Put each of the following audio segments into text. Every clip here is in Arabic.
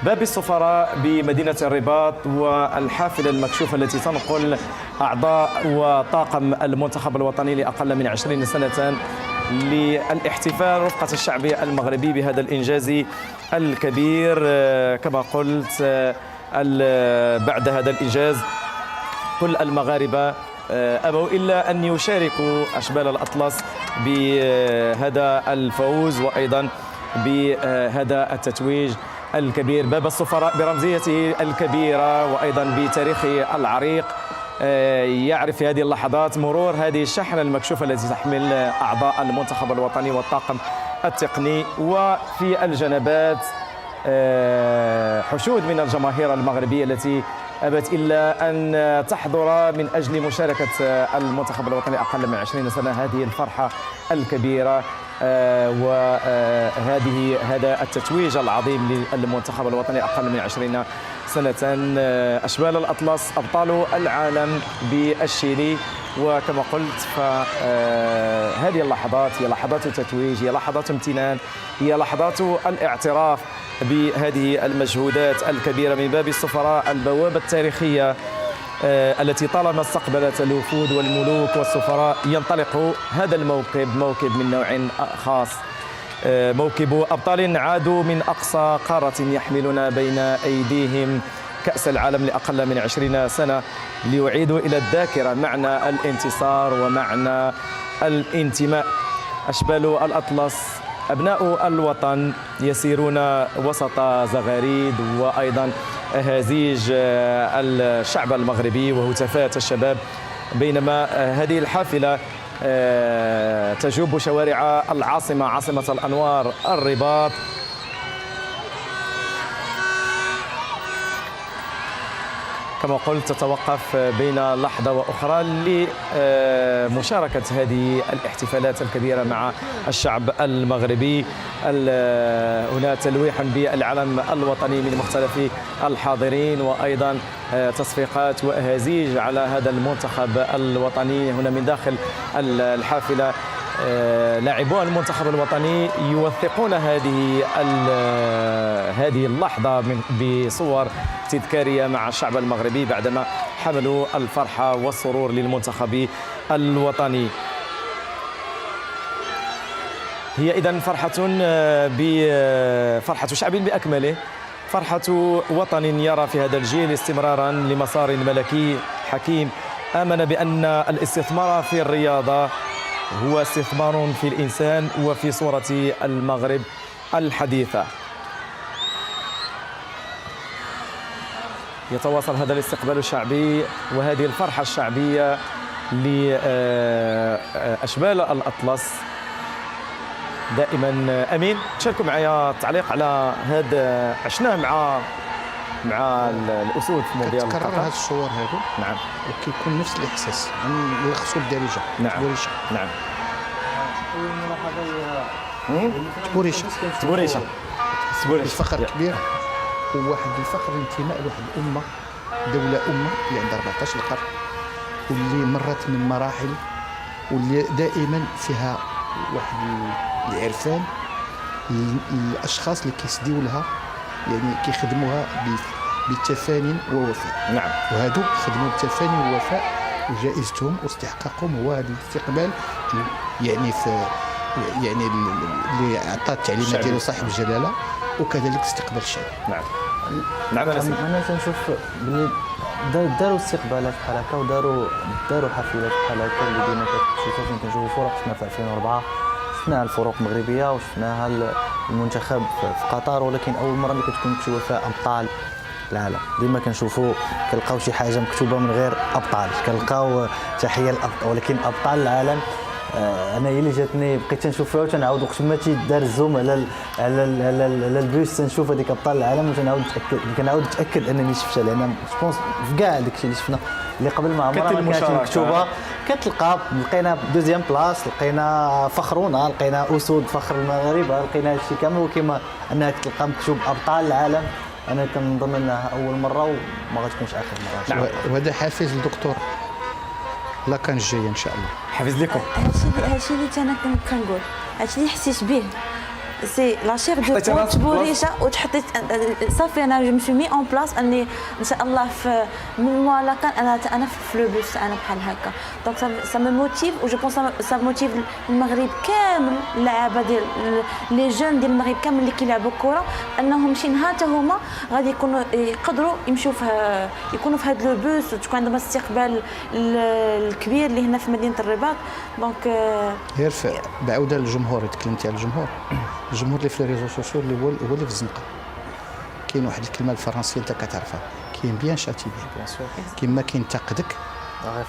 باب السفراء بمدينة الرباط والحافلة المكشوفة التي تنقل أعضاء وطاقم المنتخب الوطني لأقل من 20 سنة للاحتفال رفقة الشعب المغربي بهذا الإنجاز الكبير. كما قلت بعد هذا الإنجاز كل المغاربة أبوا إلا أن يشاركوا أشبال الأطلس بهذا الفوز وأيضا بهذا التتويج الكبير. باب السفراء برمزيته الكبيرة وأيضا بتاريخه العريق يعرف في هذه اللحظات مرور هذه الشحنة المكشوفة التي تحمل أعضاء المنتخب الوطني والطاقم التقني، وفي الجنبات حشود من الجماهير المغربية التي أبت إلا أن تحضر من أجل مشاركة المنتخب الوطني أقل من 20 سنة هذه الفرحة الكبيرة وهذه هذا التتويج العظيم للمنتخب الوطني أقل من 20 سنة. أشبال الأطلس أبطال العالم بالشيلي، وكما قلت فهذه اللحظات هي لحظات تتويج، هي لحظات امتنان، هي لحظات الاعتراف بهذه المجهودات الكبيرة من باب السفراء، البوابة التاريخية التي طالما استقبلت الوفود والملوك والسفراء. ينطلق هذا الموكب موكب من نوع خاص، موكب أبطال عادوا من أقصى قارة يحملون بين أيديهم كأس العالم لأقل من 20 سنة ليعيدوا إلى الذاكرة معنى الانتصار ومعنى الانتماء. أشبال الأطلس أبناء الوطن يسيرون وسط زغاريد وأيضا أهازيج الشعب المغربي وهتافات الشباب، بينما هذه الحافلة تجوب شوارع العاصمة عاصمة الأنوار الرباط. كما قلت تتوقف بين لحظة وأخرى لمشاركة هذه الاحتفالات الكبيرة مع الشعب المغربي. هنا تلويح بالعلم الوطني من مختلف الحاضرين وأيضا تصفيقات وأهازيج على هذا المنتخب الوطني. هنا من داخل الحافلة لاعبو المنتخب الوطني يوثقون هذه اللحظة بصور تذكارية مع الشعب المغربي بعدما حملوا الفرحة والسرور للمنتخب الوطني. هي إذن فرحة شعب بأكمله، فرحة وطن يرى في هذا الجيل استمرارا لمسار ملكي حكيم آمن بأن الاستثمار في الرياضة هو استثمار في الإنسان وفي صورة المغرب الحديثة. يتواصل هذا الاستقبال الشعبي وهذه الفرحة الشعبية لأشبال الأطلس. دائما أمين تشاركوا معايا التعليق على هذا عشناه مع الاسود في مونديال كتكرر هذه الصور هذو. نعم. وكيكون نفس الاحساس عن الخصو الدارجه. نعم. نعم. تبوريشه الفخر كبير وواحد الفخر الانتماء لواحد الامه، دوله اللي عندها 14 قرن واللي مرت من مراحل واللي دائما فيها واحد العرفان الاشخاص اللي كيسديو لها، يعني كيخدموها بتفاني ووفاء. نعم. وهادو خدموا بتفاني ووفاء وجائزتهم واستحقاقهم هو هذا الاستقبال، يعني اللي عطى التعليمات ديالو صاحب الجلاله وكذلك استقبال الشعب. نعم. نعم. انا تنشوف بلي داروا استقبالات بحال هكا وداروا حفلات بحال هكا اللي ديما كتشوفوا فين كنشوفوا فرق. شفنا في 2004 شفناها الفرق المغربيه وشفناها المنتخب في قطر، ولكن اول مره اللي كتكون مكتوبه فيها ابطال العالم. ديما كنشوفوا كنلقاو شي حاجه مكتوبه من غير ابطال، كنلقاو تحيه الابطال، ولكن ابطال العالم انا هي اللي جاتني بقيت تنشوف فيها وتنعاود وقت ما تيدار الزوم على البوس تنشوف هذيك ابطال العالم كنعاود نتاكد انني شفتها، لان جوبونس في كاع داكشي اللي شفنا اللي قبل ما عمرها ما كانت مكتوبه لقينا دوزيام بلاص، لقينا فخرونا، لقينا اسود فخر المغاربه، لقينا هادشي كامل. وكما انك تلقى مكتوب ابطال العالم انا كنظن انها اول مره وما غتكونش اخر مره. وهذا حافز للدكتور لا كان جاي ان شاء الله. حافز لكم. هادشي اللي انا كنقول، هادشي اللي حسيت به سي لا شيف دو حطيتي بون راسك تبوريشه وتحطي صافي. انا جو مي اون بلاص اني ان شاء الله في من موالا كان انا في لو بوس انا بحال هكا. دونك سا مو موتيف و جو بونس سا موتيف المغرب كامل، اللعابه ديال لي جون ديال المغرب كامل اللي كيلعبوا الكره، انهم شي نهار حتى هما غادي يكونوا يقدروا يمشوا في يكونوا في هذا لو بوس، وتكون عندهم استقبال الكبير اللي هنا في مدينه الرباط. دونك غير بعوده للجمهور، تكلمتي على الجمهور اللي في لي ريزو سوسيو اللي هو اللي في الزنقه. كاين واحد الكلمه الفرنسيه انت كتعرفها، كاين بيان شاتي بيان، كيما كينتقدك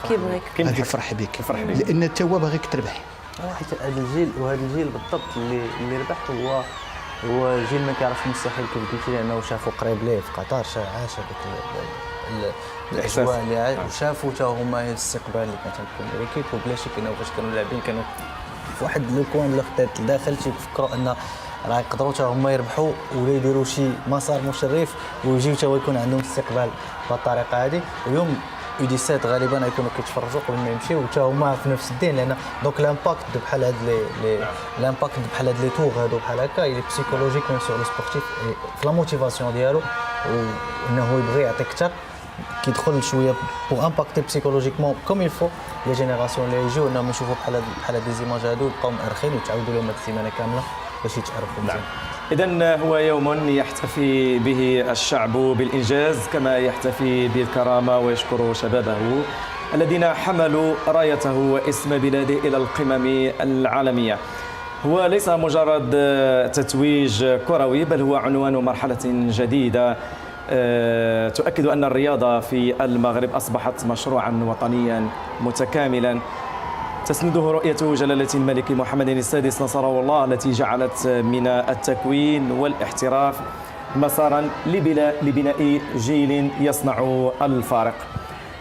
كيبغيك غادي يفرح بك، لان حتى هو باغيك تربح. حيت هذا الجيل وهذا الجيل بالضبط اللي ربح هو جيل ما كيعرفش المستحيل كما قلتي، لانه شافوا قريب ليه في قطر، عاش هذيك الاجواء اللي شافوا حتى هما الاستقبال اللي كان تكون ليكيب. وبلا شك انه فاش كانوا لاعبين كانوا في واحد لو كون اللي خدات داخل تيفكروا ان راه يقدروا حتى هما يربحوا ولا يديروا شي مسار مشرف ويجيو حتى يكون عندهم استقبال بهذه الطريقه هذه. واليوم U17 غالبا يكونوا كيتفرجوا قبل ما يمشيو حتى هما في نفس الدين، لان دونك الامباكت بحال هاد الامباكت بحال هاد لي تور هادو بحال هكا اللي بسيكولوجيك ميم سور لو سبورتيف في لا موتيفاسيون ديالو، وانه يبغي يعطيك اكثر كيدخل شويه بو امباكتي بسيكولوجيكمون كوم يلفو لي جينيراسيون اللي يجيو انهم يشوفوا بحال هاد لي زيماج هادو يبقاو مأرخين وتعاودوا لهم هاد السيمانه كامله باش يتعرفوا. نعم. إذن هو يوم يحتفي به الشعب بالإنجاز كما يحتفي بالكرامة، ويشكر شبابه الذين حملوا رايته واسم بلاده إلى القمم العالمية. هو ليس مجرد تتويج كروي، بل هو عنوان مرحلة جديدة تؤكد أن الرياضة في المغرب أصبحت مشروعا وطنيا متكاملا تسنده رؤية جلالة الملك محمد السادس نصره الله، التي جعلت من التكوين والاحتراف مسارا لبناء جيل يصنع الفارق.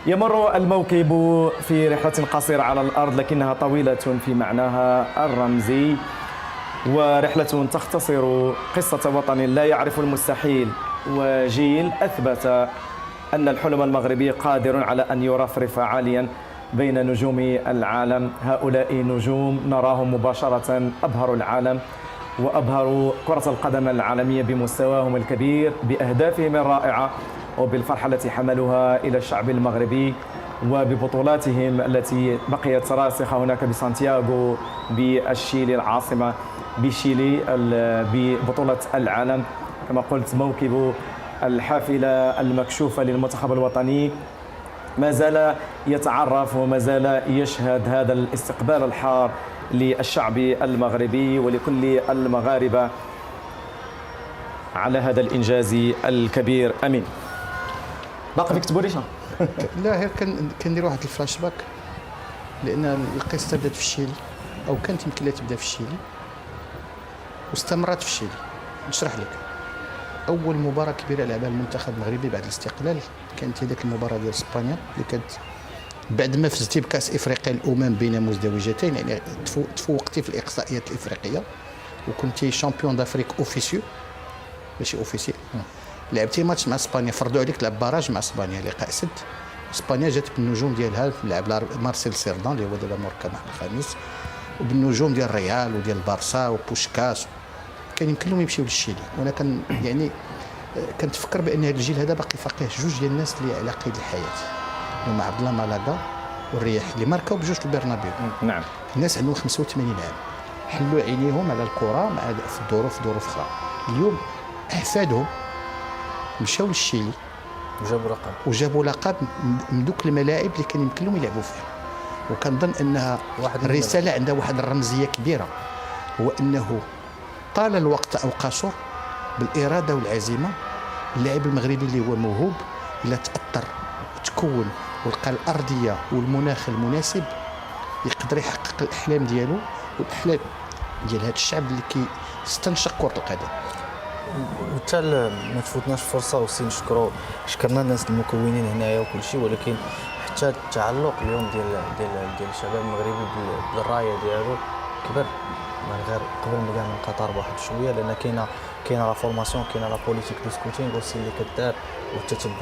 يمر الموكب في رحلة قصيرة على الأرض لكنها طويلة في معناها الرمزي، ورحلة تختصر قصة وطن لا يعرف المستحيل، وجيل أثبت أن الحلم المغربي قادر على أن يرفرف عاليا بين نجوم العالم. هؤلاء نجوم نراهم مباشرة أبهروا العالم وأبهروا كرة القدم العالمية بمستواهم الكبير، بأهدافهم الرائعة وبالفرحة التي حملوها إلى الشعب المغربي، وببطولاتهم التي بقيت راسخة هناك بسانتياغو، بالشيلي العاصمة بشيلي، ببطولة العالم. كما قلت موكب الحافلة المكشوفة للمنتخب الوطني ما زال يتعرف وما زال يشهد هذا الاستقبال الحار للشعب المغربي ولكل المغاربة على هذا الإنجاز الكبير. أمين باقي فيك تبوريشة؟ لا غير كندير واحد الفلاش باك، لان القصه بدات في الشيلي، او كانت يمكن لها تبدا في الشيلي واستمرت في الشيلي. نشرح لك. اول مباراه كبيره لعبها المنتخب المغربي بعد الاستقلال كانت هذيك المباراه ديال اسبانيا اللي كانت بعد ما فزتي بكاس افريقيا الامم بين مزدوجتين، يعني تفوقتي في الاقصائيات الافريقيه وكنتي شامبيون دافريك اوفيسيو ماشي اوفيسيال. لعبتي ماتش مع اسبانيا، فرضوا عليك تلعب باراج مع اسبانيا لقاء سد. اسبانيا جات بالنجوم ديالها، لعب مارسيل سيردان اللي هو دابا مركب مع الخميس، وبالنجوم ديال الريال وديال البارسا وبوشكاس. كان يمكن لهم يمشيو للشيلي، وانا كان يعني كنتفكر بان هذا الجيل هذا باقي فقيه جوج ديال الناس اللي على قيد الحياه، هما عبد الله مالاغا والرياح اللي ماركاو بجوج البرنابيو. نعم. الناس عندهم 85 عام، حلوا عينيهم على الكره مع في ظروف اخرى. اليوم احفادهم مشاو للشيلي وجابوا لقب من دوك الملاعب اللي كان يمكن لهم يلعبوا فيها. وكنظن انها الرساله عندها واحد الرمزيه كبيره، هو انه طال الوقت او قصر بالاراده والعزيمه، اللاعب المغربي اللي هو موهوب الا تاثر وتكون ولقى الارضيه والمناخ المناسب يقدر يحقق الاحلام ديالو والاحلام ديال هذا الشعب اللي كيستنشق كره القدم. حتى ما تفوتناش فرصه وسي شكرنا الناس المكونين هنايا وكل شيء، ولكن حتى التعلق اليوم ديال الشباب المغربي بالرايه ديالو كبر، من غير قبل ما كاع من قطر بواحد شويه، لان كاينه كاينه لا فورماسيون، كاينه لا بوليتيك دو سكوتينغ اوسي اللي كدار، والتتبع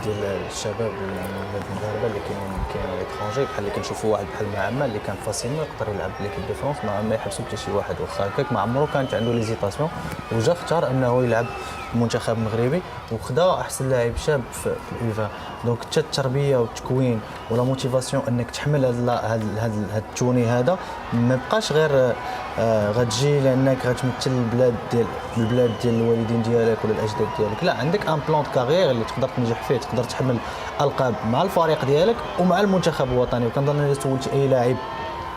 ديال الشباب المغاربه اللي كاينين على ليترونجي، بحال اللي كنشوفوا واحد بحال معمل اللي كان فاسيلمون يقدر يلعب ليكيب دو فرونس، ما يحبسوا حتى شي واحد واخا هكاك، ما عمرو كانت عنده ليزيتاسيون، وجا اختار انه يلعب المنتخب المغربي وخدا احسن لاعب شاب في اليوفا. دونك حتى التربيه والتكوين ولا موتيفاسيون انك تحمل هذا التوني هذا، ما بقاش غير غتجي لانك غتمثل البلاد ديال الوالدين ديالك ولا الاجداد ديالك، لا عندك ان بلان كارير اللي تقدر تنجح فيه، تقدر تحمل القاب مع الفريق ديالك ومع المنتخب الوطني. وكنظن الا سولت اي لاعب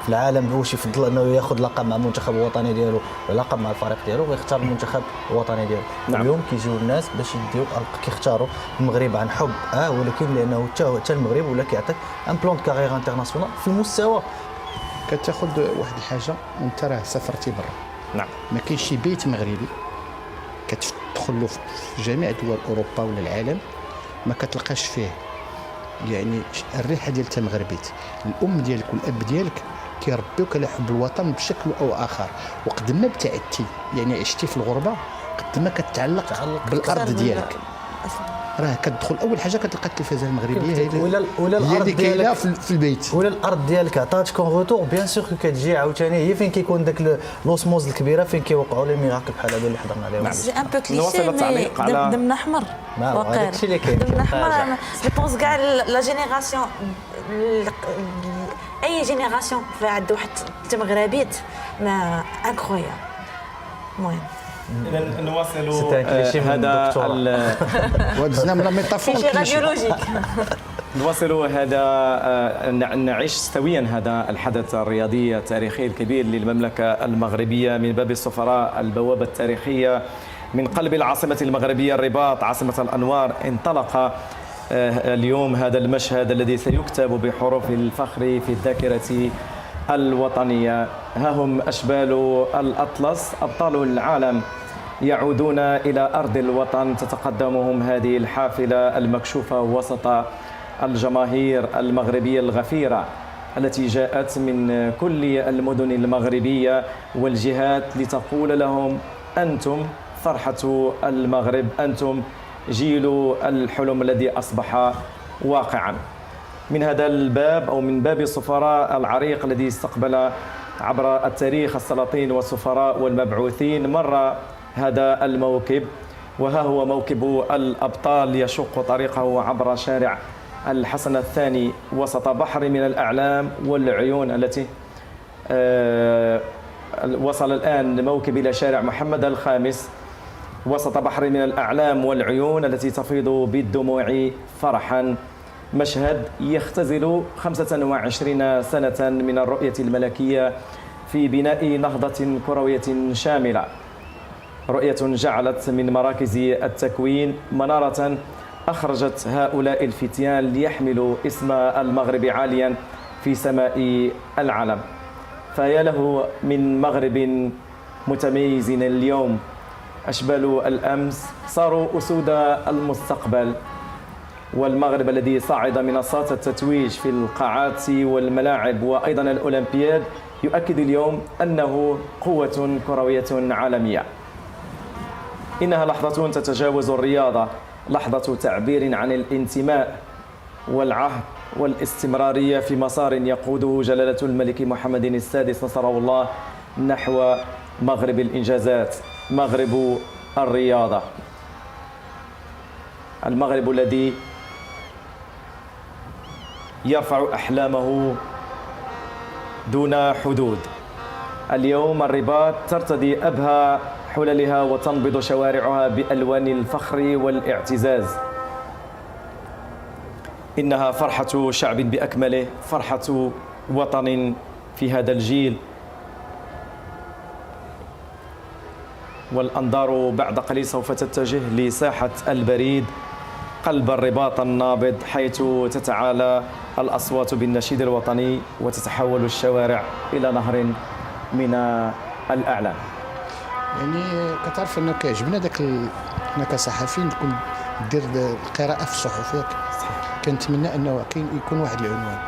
في العالم واش يفضل انه ياخذ لقب مع المنتخب الوطني ديالو ولا لقب مع الفريق ديالو، غيختار المنتخب الوطني ديالو. نعم. اليوم كيجيو الناس باش يديو كيختاروا المغرب عن حب ولكن لانه حتى المغرب ولا كيعطيك ان بلان كارير انترناسيونال في المستوى. كتاخذ واحد الحاجه وانت راه سافرتي برا، نعم. ما كاينش شي بيت مغربي كتدخل له في جميع دول اوروبا ولا العالم ما كتلقاش فيه يعني الريحه ديال انت مغربيت. الام ديالك والاب ديالك كيربيوك على حب الوطن بشكل او اخر، وقد ما ابتعدتي يعني عشتي في الغربه قد ما كتعلق بالارض ديالك. راه كتدخل اول حاجه كتلقى التلفازه المغربيه هي ولا الارض ديالك في البيت، ولا الارض ديالك عطاتك اون روتور بيان سور كتجي عاوتاني هي فين كيكون داك لوسموز الكبيره، فين كيوقعوا لي ميراكل بحال هادو اللي حضرنا عليهم. سي ان بو نواصل كليشي التعليق على دمنا احمر هذاك الشيء اللي كاين. دمنا احمر. جو بونس كاع لا جينيراسيون اي جينيراسيون عنده واحد تمغربيت ما انكرويابل. المهم اذا نواصل هذا ودزنا من الميتافور شي راديولوجيك. نواصل هذا نعيش سويا هذا الحدث الرياضي التاريخي الكبير للمملكة المغربية من باب السفراء، البوابة التاريخية من قلب العاصمة المغربية الرباط، عاصمة الأنوار. انطلق اليوم هذا المشهد الذي سيكتب بحروف الفخر في الذاكرة الوطنية. ها هم أشبال الأطلس أبطال العالم يعودون إلى أرض الوطن، تتقدمهم هذه الحافلة المكشوفة وسط الجماهير المغربية الغفيرة التي جاءت من كل المدن المغربية والجهات لتقول لهم أنتم فرحة المغرب، أنتم جيل الحلم الذي أصبح واقعا. من هذا الباب أو من باب السفراء العريق الذي استقبل عبر التاريخ السلاطين والسفراء والمبعوثين، مر هذا الموكب، وها هو موكب الأبطال يشق طريقه عبر شارع الحسن الثاني وسط بحر من الأعلام والعيون التي وصل الآن الموكب إلى شارع محمد الخامس وسط بحر من الأعلام والعيون التي تفيض بالدموع فرحا. مشهد يختزل 25 سنة من الرؤية الملكية في بناء نهضة كروية شاملة، رؤية جعلت من مراكز التكوين منارة أخرجت هؤلاء الفتيان ليحملوا اسم المغرب عاليا في سماء العالم. فيا له من مغرب متميز اليوم. أشبال الأمس صاروا أسود المستقبل، والمغرب الذي صعد منصات التتويج في القاعات والملاعب وأيضا الأولمبياد يؤكد اليوم أنه قوة كروية عالمية. إنها لحظة تتجاوز الرياضة، لحظة تعبير عن الانتماء والعهد والاستمرارية في مسار يقوده جلالة الملك محمد السادس نصره الله نحو مغرب الإنجازات، مغرب الرياضة، المغرب الذي يرفع أحلامه دون حدود. اليوم الرباط ترتدي أبهى حللها وتنبض شوارعها بألوان الفخر والاعتزاز. إنها فرحة شعب بأكمله، فرحة وطن في هذا الجيل. والأنظار بعد قليل سوف تتجه لساحة البريد قلب الرباط النابض، حيث تتعالى الأصوات بالنشيد الوطني وتتحول الشوارع إلى نهر من الأعلام. يعني كتعرف انه كيعجبنا داك انا كصحفي نكون دير القراءه في الصحف، كنتمنى انه يكون واحد العنوان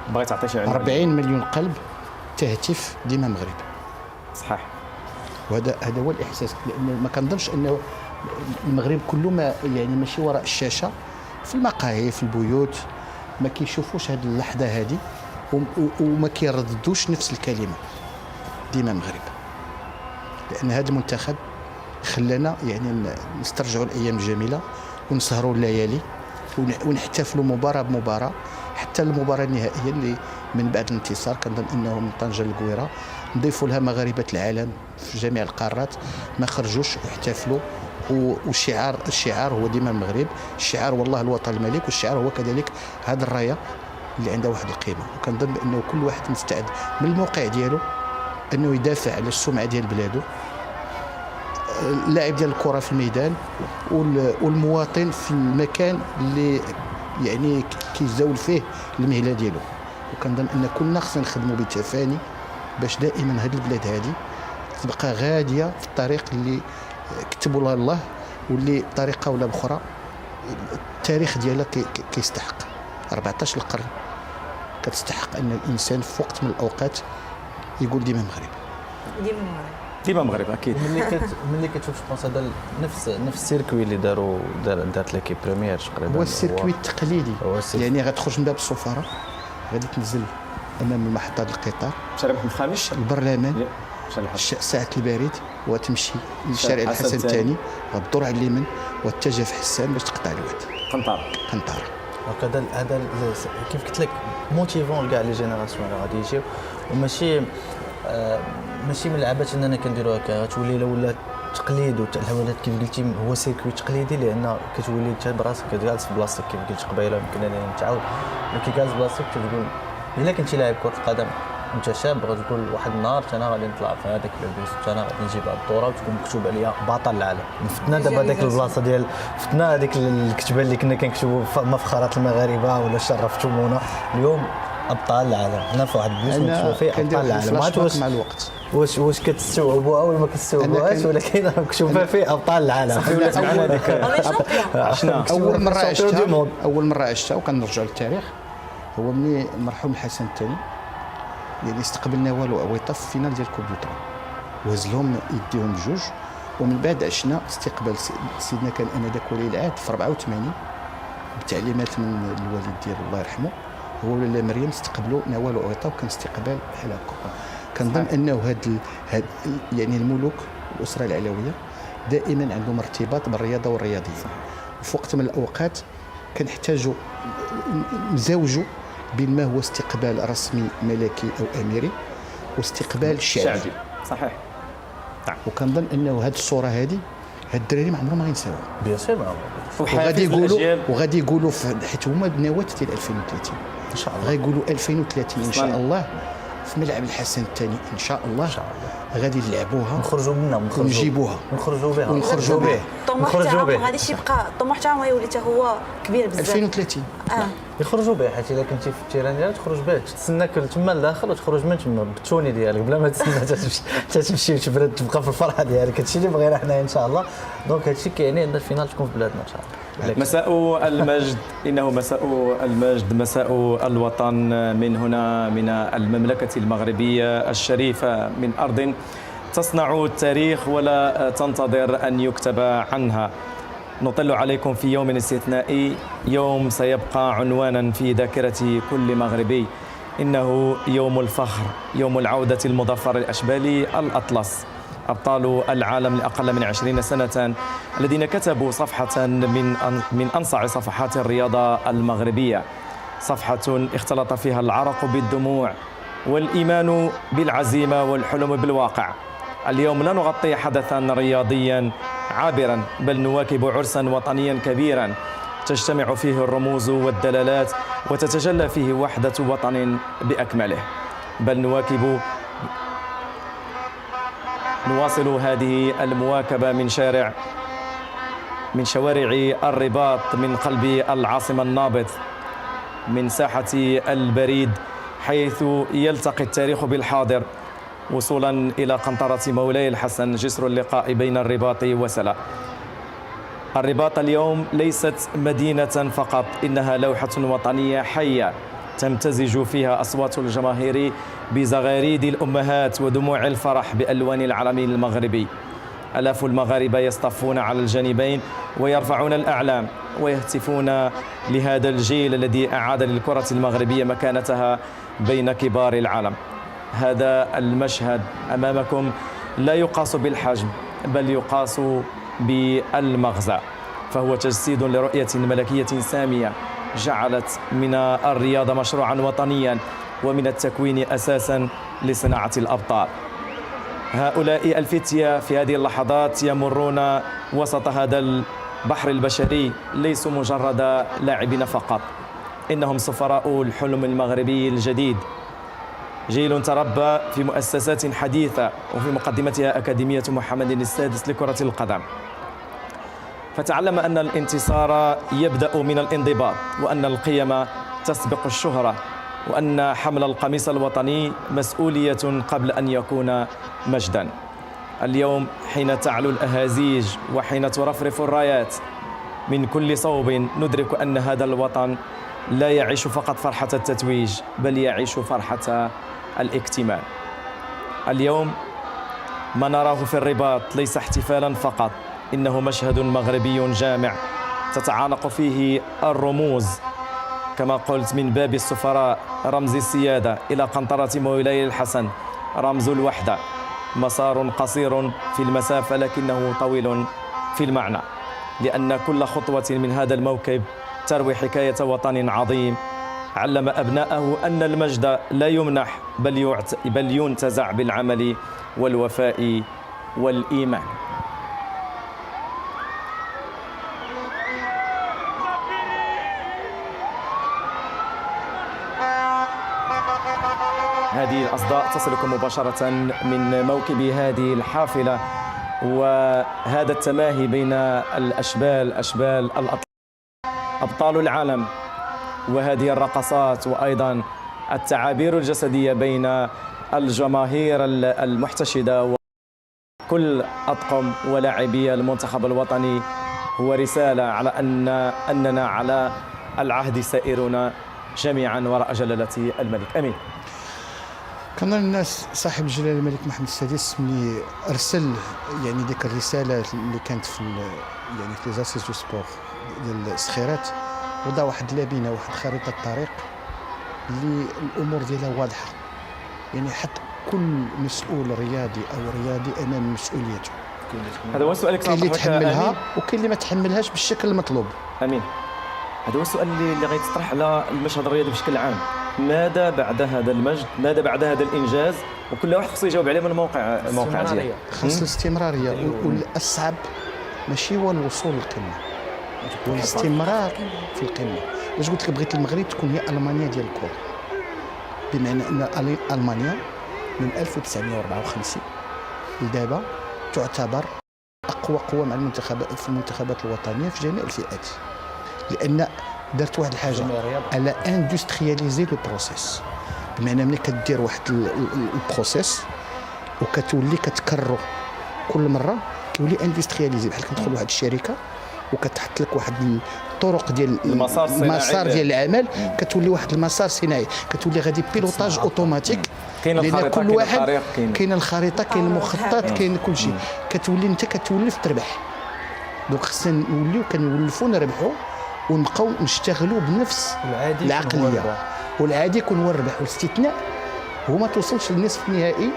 بغيت تعطي شي عنوان. 40 مليون قلب تهتف ديما مغرب. صحيح. هذا هو الاحساس، لان ما كنظنش انه المغرب كله ما يعني ماشي وراء الشاشه، في المقاهي في البيوت ما كيشوفوش هذه اللحظه هذه وما كيرددوش نفس الكلمه ديما المغرب، لان هذا المنتخب خلانا يعني نسترجعوا الايام الجميله ونسهروا الليالي ونحتفلوا مباراه بمباراه، حتى المباراه النهائيه اللي من بعد الانتصار كنظن انه من طنجه للقويره نضيفوا لها مغاربه العالم في جميع القارات ما خرجوش واحتفلوا. الشعار هو ديما المغرب، الشعار والله الوطن الملك، والشعار هو كذلك هذا الرايه اللي عندها واحد القيمه، وكنظن بانه كل واحد مستعد من الموقع ديالو انه يدافع على السمعه ديال بلاده، اللاعب ديال الكره في الميدان والمواطن في المكان اللي يعني كيزاول فيه المهله ديالو. وكنظن ان كلنا خصنا نخدموا بتفاني باش دائما هذه البلاد هذه تبقى غاديه في الطريق اللي كتبوا لها الله، واللي بطريقه ولا باخرى التاريخ ديالها كيستحق. 14 القرن كتستحق ان الانسان في وقت من الاوقات يقول ديما مغرب، ديما المغرب، ديما المغرب اكيد. ملي كتشوف جوبونس هذا نفس السيركوي اللي دارت ليكيب بريمير تقريبا هو السيركوي التقليدي، يعني غتخرج من باب السفاره غادي تنزل امام محطه القطار شارع محمد الخامس البرلمان ساعة البريد، وتمشي للشارع الحسن الثاني غتدور على اليمين وتتجه في حسان باش تقطع الواد قنطارة. وكذا هذا كيف قلت لك موتيفون لكاع لي جينيراسيون اللي غادي يجيو، وماشي ماشي من لعبات اننا كنديروا هكا، غتولي ولا تقليد والولاد كيف قلتي هو سيركوي تقليدي، لان كتولي انت براسك كتجالس في بلاصتك كيف قلت قبيله يمكن انني نتعاود، ملي كيجالس بلاصتك تقول الا كنتي لاعب كره القدم انت شاب غتقول واحد النهار انا غادي نطلع في هذاك البيس، انا غادي نجيب هذه الدوره وتكون مكتوب عليا بطل العالم. فتنا دابا هذيك البلاصه ديال فتنا هذيك الكتبه اللي كنا كنكتبوا مفخرات المغاربه ولا شرفتمونا، اليوم ابطال العالم حنا في واحد البيس مكتوب فيه ابطال العالم. ما عرفتش مع الوقت واش كتستوعبوها ولا ما كتستوعبوهاش، ولكن مكتوب فيه ابطال العالم. ولات معنا هذيك عشنا اول مره عشتها وكنرجعوا للتاريخ هو ملي المرحوم الحسن الثاني يعني استقبلنا والو عويطه في فينال ديال كوب دوطرا وهز لهم يديهم بجوج، ومن بعد عشنا استقبال سيدنا كان انذاك ولي العهد في 84 بتعليمات من الوالد ديالو الله يرحمه، هو ولا مريم استقبلوا نوال عويطه وكان استقبال بحال هكا. كنظن انه هاد يعني الملوك الاسره العلويه دائما عندهم ارتباط بالرياضه والرياضيين، وفي وقت من الاوقات كنحتاجوا نزوجوا بين ما هو استقبال رسمي ملكي او اميري واستقبال شعبي. صحيح. وكنظن انه هذه الصوره هذه هاد الدراري ما عمرهم ما ينساوها بيان سور. وغادي يقولوا حيت هما بنواه ديال 2030 ان شاء الله غيقولوا 2030 ان شاء الله في ملعب الحسن الثاني ان شاء الله غادي نلعبوها نخرجوا منها ونجيبوها ونخرجوا بها الطموح تاعهم غاديش يبقى، الطموح تاعهم غيولي حتى هو كبير بزاف 2030 يخرجوا بها، حيت الا كنتي في التيران ديالك تخرج بها تستناك تما لداخل وتخرج من تما بالتوني ديالك بلا ما تستنى تمشي وتبرد تبقى في الفرحه ديالك. هادشي اللي بغينا حنايا ان شاء الله. دونك هادشي كيعني ان الفينال تكون في بلادنا ان شاء الله. مساء المجد، انه مساء المجد، مساء الوطن من هنا من المملكه المغربيه الشريفه، من ارض تصنع التاريخ ولا تنتظر ان يكتب عنها. نطل عليكم في يوم استثنائي، يوم سيبقى عنوانا في ذاكرة كل مغربي، إنه يوم الفخر، يوم العودة المظفر لأشبال الأطلس، أبطال العالم لأقل من 20 سنة الذين كتبوا صفحة من أنصع صفحات الرياضة المغربية، صفحة اختلط فيها العرق بالدموع والإيمان بالعزيمة والحلم بالواقع. اليوم لا نغطي حدثا رياضيا عابرا، بل نواكب عرسا وطنيا كبيرا تجتمع فيه الرموز والدلالات وتتجلى فيه وحدة وطن بأكمله. بل نواصل هذه المواكبة من شوارع الرباط، من قلب العاصمة النابض، من ساحة البريد، حيث يلتقي التاريخ بالحاضر، وصولا إلى قنطرة مولاي الحسن، جسر اللقاء بين الرباط وسلا. الرباط اليوم ليست مدينة فقط، إنها لوحة وطنية حية تمتزج فيها أصوات الجماهير بزغاريد الأمهات ودموع الفرح بألوان العلم المغربي. آلاف المغاربة يصطفون على الجانبين ويرفعون الأعلام ويهتفون لهذا الجيل الذي أعاد للكرة المغربية مكانتها بين كبار العالم. هذا المشهد أمامكم لا يقاس بالحجم بل يقاس بالمغزى، فهو تجسيد لرؤية ملكية سامية جعلت من الرياضة مشروعا وطنيا ومن التكوين أساسا لصناعة الأبطال. هؤلاء الفتية في هذه اللحظات يمرون وسط هذا البحر البشري ليسوا مجرد لاعبين فقط، إنهم سفراء الحلم المغربي الجديد، جيل تربى في مؤسسات حديثة وفي مقدمتها أكاديمية محمد السادس لكرة القدم، فتعلم أن الانتصار يبدأ من الانضباط، وأن القيم تسبق الشهرة، وأن حمل القميص الوطني مسؤولية قبل أن يكون مجدا. اليوم حين تعلو الأهازيج وحين ترفرف الرايات من كل صوب ندرك أن هذا الوطن لا يعيش فقط فرحة التتويج بل يعيش فرحة الاكتمال. اليوم ما نراه في الرباط ليس احتفالا فقط، إنه مشهد مغربي جامع تتعانق فيه الرموز كما قلت، من باب السفراء رمز السيادة إلى قنطرة مولاي الحسن رمز الوحدة. مسار قصير في المسافة لكنه طويل في المعنى، لأن كل خطوة من هذا الموكب تروي حكاية وطن عظيم علم أبناءه أن المجد لا يمنح بل ينتزع بالعمل والوفاء والإيمان. هذه الأصداء تصلكم مباشرة من موكب هذه الحافلة، وهذا التماهي بين أشبال الأطلال أبطال العالم، وهذه الرقصات وأيضا التعابير الجسدية بين الجماهير المحتشدة وكل أطقم ولاعبي المنتخب الوطني هو رسالة على أننا على العهد سائرون جميعا وراء جلالة الملك. أمين. كنظن الناس صاحب الجلاله الملك محمد السادس ملي ارسل يعني ديك الرساله اللي كانت في يعني في ليزاسيس دو سبور ديال السخيرات، وضع واحد لابينه واحد خريطه الطريق اللي الامور ديالها واضحه، يعني حط كل مسؤول رياضي او رياضي امام مسؤوليته. هذا هو السؤال كاين اللي يتحملها وكاين اللي ما تحملهاش بالشكل المطلوب. امين. هذا هو السؤال اللي غيتطرح على المشهد الرياضي بشكل عام. ماذا بعد هذا المجد؟ ماذا بعد هذا الانجاز؟ وكل واحد خصو يجاوب عليه من الموقع ديالو. خاص الاستمراريه، والاصعب ماشي هو الوصول للقمه، هو الاستمرار في القمه. باش قلت لك بغيت المغرب تكون هي المانيا ديال الكره، بمعنى ان المانيا من 1954 لدابا تعتبر اقوى قوه مع المنتخبات في المنتخبات الوطنيه في جميع الفئات، لان درت واحد الحاجه على اندسترياليزي لو بروسيس، بمعنى ملي كدير واحد البروسيس وكتولي كتكررو كل مره كيولي اندسترياليزي، بحال كتدخل لواحد الشركه وكتحط لك واحد الطرق ديال المسار ديال العمل، كتولي واحد المسار صناعي، كتولي غادي بيلوطاج اوتوماتيك، لان كل واحد كاين الخريطه كاين المخطط كاين كل شيء، كتولي انت كتولف تربح. دونك خصنا نوليو كنولفوا نربحوا ونبقاو نشتغلوا بنفس العقليه، والعادي يكون هو الربح، والاستثناء هو ما توصلش للنصف النهائي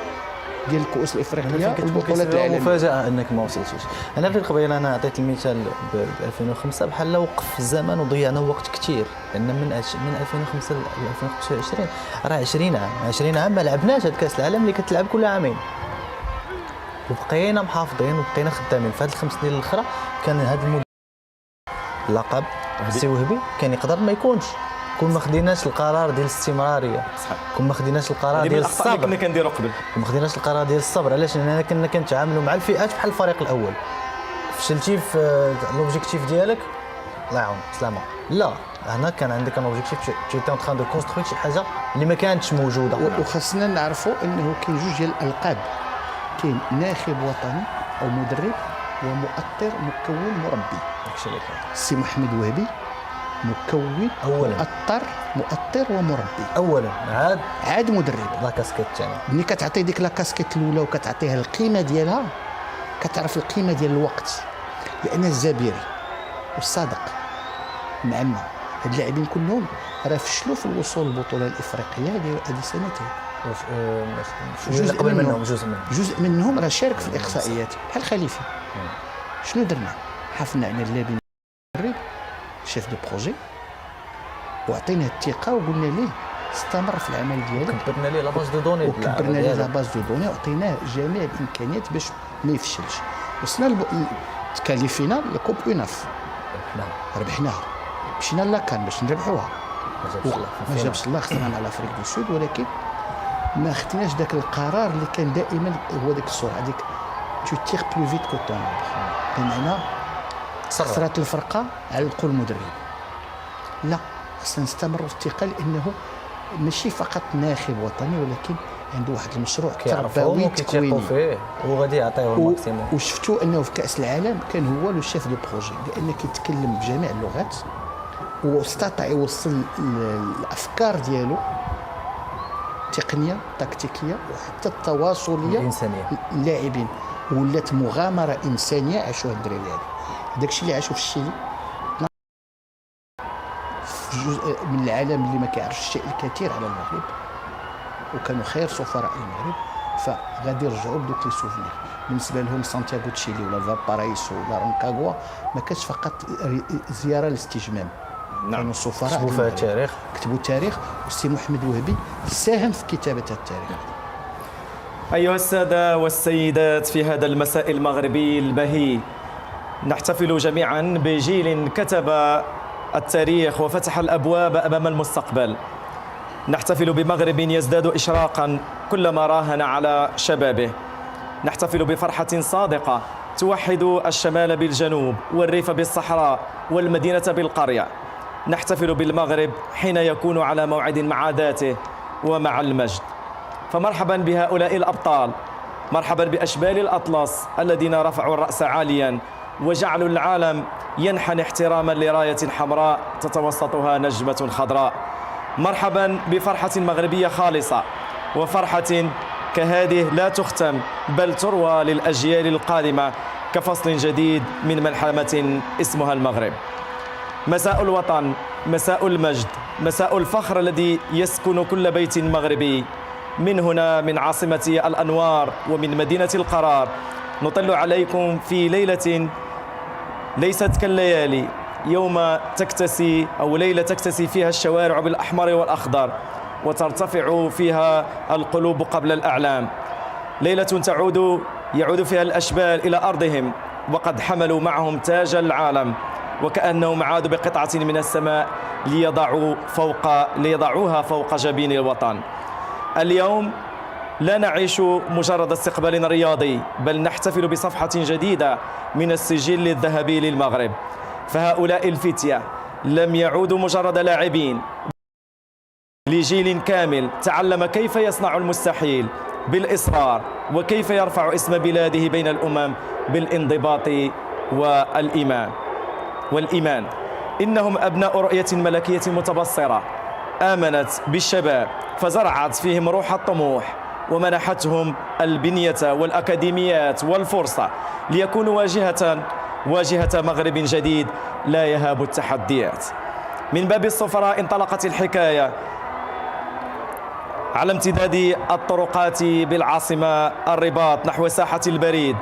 ديال الكؤوس الافريقيه والبطولات العالميه. مفاجاه انك ما وصلتيش. انا في القبيله انا عطيت المثال ب 2005 بحال وقف الزمن وضيعنا وقت كثير، لان من 2005 ل 2025 راه 20 عام ما لعبناش هاد كاس العالم اللي كتلعب كل عامين، وبقينا محافظين وبقينا خدامين. في هاد الخمس سنين الاخرى كان هاد اللقب سي وهبي كان يقدر ما يكونش، كون ما خديناش القرار ديال الاستمراريه، كون ما خديناش القرار ديال الصبر، كنا كنديروا قبل، كون ما خديناش القرار ديال الصبر. علاش؟ لان كنا كنتعاملوا مع الفئات بحال الفريق الاول، فشلتي في لوبجيكتيف ديالك الله يعاون سلامه، لا هنا كان عندك ان اوبجيكتيف تي اون تران دو كونستروي شي حاجه اللي ما كانتش موجوده. وخاصنا نعرفوا انه كاين جوج ديال الالقاب، كاين ناخب وطني او مدرب ومؤطر مكون مربي. داكشي اللي كان السي محمد وهبي مكون أولاً. مؤطر ومربي. اولا عاد مدرب. لا كاسكيت ثاني. ملي كتعطي ديك لاكاسكيت الاولى وكتعطيها القيمه ديالها كتعرف القيمه ديال الوقت، لان الزبيري والصادق معنا هاد اللاعبين كلهم راه فشلوا في الوصول للبطوله الافريقيه هذه سنتين. شنو اللي قبل منهم؟ جزء منهم راه شارك في الاقصائيات بحال خليفه. شنو درنا؟ حافظنا على اللاعبين المدرب شيف دو بروجي وعطيناه الثقه وقلنا ليه استمر في العمل ديالو، كبرنا ليه لا باز دو دوني، وكبرنا ليه لا باز دو دوني وعطيناه جميع الامكانيات باش ما يفشلش. وصلنا تكاليفينا لكوب اوناف ربحناها، مشينا لاكان باش نربحوها ما جابش الله، خسرنا على افريقيا دو سود، ولكن ما خدناش ذاك القرار اللي كان دائما هو ذاك السرعه ديك تو تيغ بلو فيت كو طون، بمعنى خسرت الفرقه على القول المدرب. لا، خصنا نستمروا في الثقه لانه ماشي فقط ناخب وطني ولكن عنده واحد المشروع تربوي تكويني فيه وغادي يعطيه الماكسيموم. وشفتوا انه في كاس العالم كان هو لو شيف دو بروجي لانه كيتكلم بجميع اللغات واستطاع يوصل الافكار ديالو تقنيه تكتيكيه وحتى التواصليه الانسانيه اللاعبين، ولات مغامره انسانيه عاشوها الدراري هذا. داكشي اللي عاشوا في الشيلي في جزء من العالم اللي ما كيعرفش الشيء الكثير على المغرب، وكانوا خير سفراء المغرب، فغادي يرجعوا بدوك لي سوفنير. بالنسبه لهم سانتياغو تشيلي ولا فالبارايسو ولا رانكاغوا ما كانش فقط زياره للاستجمام، كانوا سفراء كتبوا فيها التاريخ، كتبوا التاريخ، والسي محمد وهبي ساهم في كتابه التاريخ. أيها السادة والسيدات، في هذا المساء المغربي البهي نحتفل جميعا بجيل كتب التاريخ وفتح الأبواب أمام المستقبل. نحتفل بمغرب يزداد إشراقا كلما راهن على شبابه. نحتفل بفرحة صادقة توحد الشمال بالجنوب والريف بالصحراء والمدينة بالقرية. نحتفل بالمغرب حين يكون على موعد مع ذاته ومع المجد. فمرحبا بهؤلاء الأبطال، مرحبا بأشبال الأطلس الذين رفعوا الرأس عاليا وجعلوا العالم ينحني احتراما لراية حمراء تتوسطها نجمة خضراء. مرحبا بفرحة مغربية خالصة، وفرحة كهذه لا تختم بل تروى للأجيال القادمة كفصل جديد من ملحمة اسمها المغرب. مساء الوطن، مساء المجد، مساء الفخر الذي يسكن كل بيت مغربي. من هنا من عاصمة الأنوار ومن مدينة القرار نطل عليكم في ليلة ليست كالليالي، يوم تكتسي أو ليلة تكتسي فيها الشوارع بالأحمر والأخضر وترتفع فيها القلوب قبل الأعلام. ليلة يعود فيها الأشبال إلى أرضهم وقد حملوا معهم تاج العالم، وكأنهم عادوا بقطعة من السماء ليضعوها فوق جبين الوطن. اليوم لا نعيش مجرد استقبال رياضي، بل نحتفل بصفحة جديدة من السجل الذهبي للمغرب. فهؤلاء الفتية لم يعودوا مجرد لاعبين، لجيل كامل تعلم كيف يصنع المستحيل بالإصرار، وكيف يرفع اسم بلاده بين الأمم بالانضباط والإيمان. إنهم أبناء رؤية ملكية متبصرة آمنت بالشباب فزرعت فيهم روح الطموح ومنحتهم البنية والأكاديميات والفرصة ليكونوا واجهة مغرب جديد لا يهاب التحديات. من باب الصفراء انطلقت الحكاية على امتداد الطرقات بالعاصمة الرباط نحو ساحة البريد.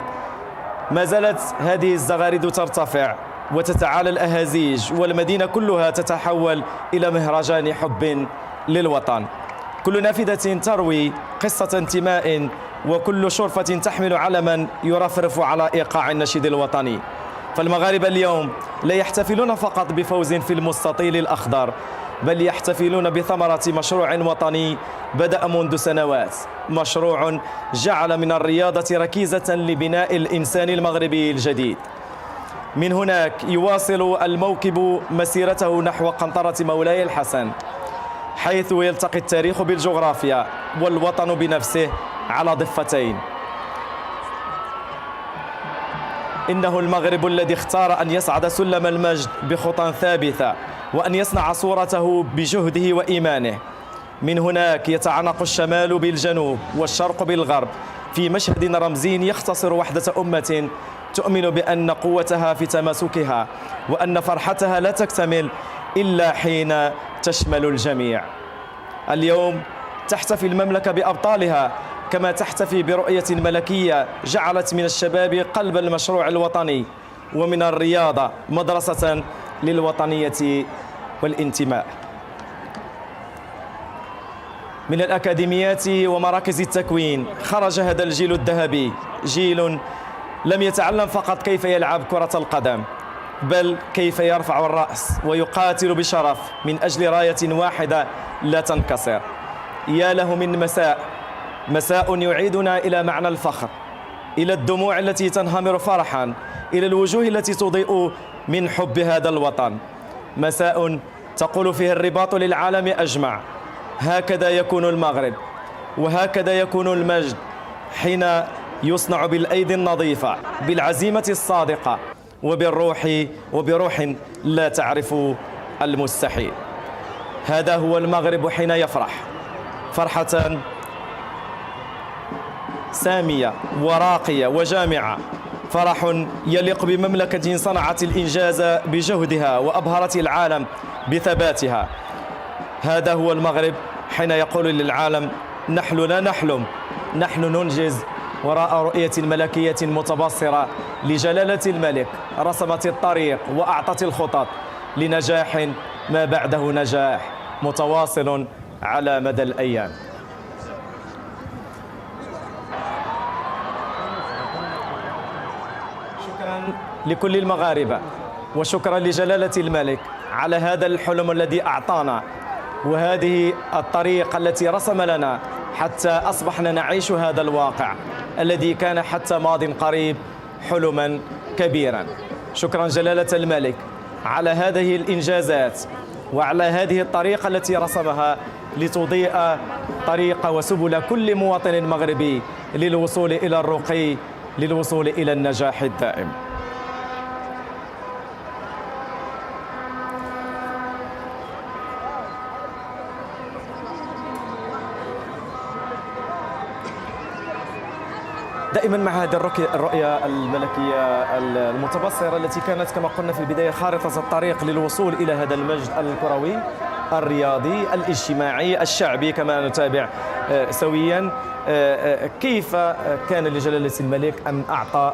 ما زالت هذه الزغاريد ترتفع وتتعالى الأهازيج، والمدينة كلها تتحول إلى مهرجان حب للوطن. كل نافذة تروي قصة انتماء، وكل شرفة تحمل علما يرفرف على إيقاع النشيد الوطني. فالمغاربة اليوم لا يحتفلون فقط بفوز في المستطيل الأخضر، بل يحتفلون بثمرة مشروع وطني بدأ منذ سنوات، مشروع جعل من الرياضة ركيزة لبناء الإنسان المغربي الجديد. من هناك يواصل الموكب مسيرته نحو قنطرة مولاي الحسن، حيث يلتقي التاريخ بالجغرافيا والوطن بنفسه على ضفتين. إنه المغرب الذي اختار أن يصعد سلم المجد بخطى ثابتة وأن يصنع صورته بجهده وإيمانه. من هناك يتعانق الشمال بالجنوب والشرق بالغرب في مشهد رمزي يختصر وحدة أمة تؤمن بأن قوتها في تماسكها، وأن فرحتها لا تكتمل إلا حين تشمل الجميع. اليوم تحتفي المملكة بأبطالها كما تحتفي برؤية ملكية جعلت من الشباب قلب المشروع الوطني، ومن الرياضة مدرسة للوطنية والانتماء. من الأكاديميات ومراكز التكوين خرج هذا الجيل الذهبي، جيل لم يتعلم فقط كيف يلعب كرة القدم، بل كيف يرفع الرأس ويقاتل بشرف من أجل راية واحدة لا تنكسر. يا له من مساء يعيدنا إلى معنى الفخر، إلى الدموع التي تنهمر فرحا، إلى الوجوه التي تضيء من حب هذا الوطن. مساء تقول فيه الرباط للعالم أجمع: هكذا يكون المغرب، وهكذا يكون المجد حين يصنع بالأيدي النظيفة، بالعزيمة الصادقة، وبروح لا تعرف المستحيل. هذا هو المغرب حين يفرح فرحة سامية وراقية وجامعة، فرح يليق بمملكة صنعت الإنجاز بجهدها وأبهرت العالم بثباتها. هذا هو المغرب حين يقول للعالم: نحن لا نحلم، نحن ننجز. وراء رؤية ملكية متبصرة لجلالة الملك رسمت الطريق وأعطت الخطط لنجاح ما بعده نجاح متواصل على مدى الأيام. شكرا لكل المغاربة، وشكرا لجلالة الملك على هذا الحلم الذي أعطانا، وهذه الطريق التي رسم لنا حتى أصبحنا نعيش هذا الواقع الذي كان حتى ماض قريب حلما كبيرا. شكرا جلالة الملك على هذه الإنجازات وعلى هذه الطريقة التي رسمها لتضيء طريق وسبل كل مواطن مغربي للوصول إلى الرقي، للوصول إلى النجاح الدائم. دائما مع هذه الرؤية الملكية المتبصرة التي كانت كما قلنا في البداية خارطة الطريق للوصول إلى هذا المجد الكروي الرياضي الاجتماعي الشعبي كما نتابع سويا. كيف كان لجلالة الملك أن أعطى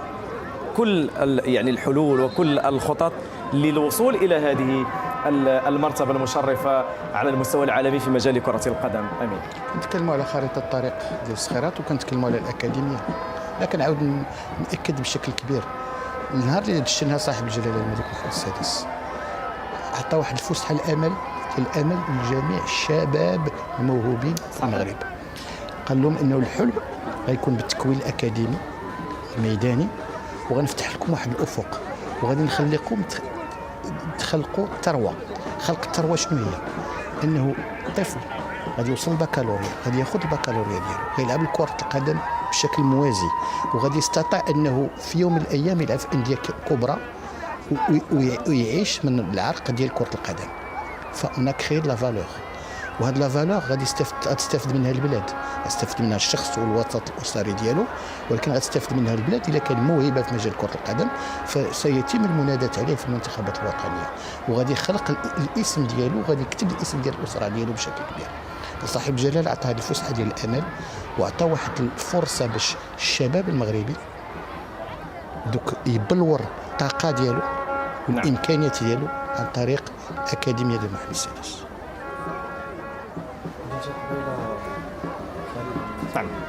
كل يعني الحلول وكل الخطط للوصول إلى هذه المرتبة المشرفة على المستوى العالمي في مجال كرة القدم؟ أمين. نتكلموا على خارطة الطريق ديال الصخيرات وكنتكلموا على الأكاديمية، لكن عاود نأكد بشكل كبير النهار اللي دشنها صاحب الجلالة الملك محمد السادس عطى واحد الفسحة الأمل لجميع الشباب الموهوبين في المغرب. قال لهم انه الحلم غيكون بالتكوين الاكاديمي الميداني، وغنفتح لكم واحد الافق، وغادي نخليكم تخلقوا ثروه. خلق الثروه شنو هي؟ انه طفل غادي يوصل البكالوريا، غادي ياخذ البكالوريا ديالو، غيلعب كرة القدم بشكل موازي، وغادي يستطيع انه في يوم من الايام يلعب في انديه كبرى ويعيش من العرق ديال كرة القدم. فانا كرير لا فالور، وهاد لا فالور غادي تستافد منها البلاد، غتستافد منها الشخص والوسط الاسري ديالو، ولكن غتستافد منها البلاد الا كان موهبه في مجال كره القدم فسيتم المناداة عليه في المنتخبات الوطنيه، وغادي يخلق الاسم ديالو، غادي يكتب الاسم ديال الاسره ديالو بشكل كبير. صاحب الجلاله عطى هذه الفسحه ديال الامل، وعطى واحد الفرصه باش الشباب المغربي دوك يبلور الطاقه ديالو والامكانيات ديالو عن طريق الاكاديميه ديال محمد السادس.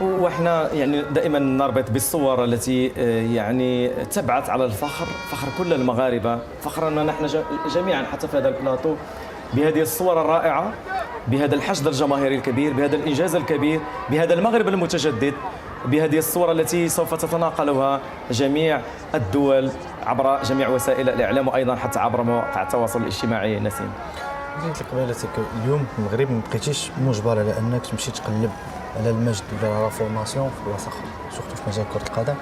واحنا يعني دائما نربط بالصور التي يعني تبعث على الفخر، فخر كل المغاربه، فخرنا نحن جميعا حتى في هذا البلاطو بهذه الصور الرائعه، بهذا الحشد الجماهيري الكبير، بهذا الانجاز الكبير، بهذا المغرب المتجدد، بهذه الصور التي سوف تتناقلها جميع الدول عبر جميع وسائل الاعلام، وايضا حتى عبر مواقع التواصل الاجتماعي. نسيم، قلت لك قبيلتك اليوم في المغرب ما بقيتيش مجبر على انك تمشي تقلب على المجد ولا لا فورماسيون في بلاصه اخرى، سورتو في مجال كره القدم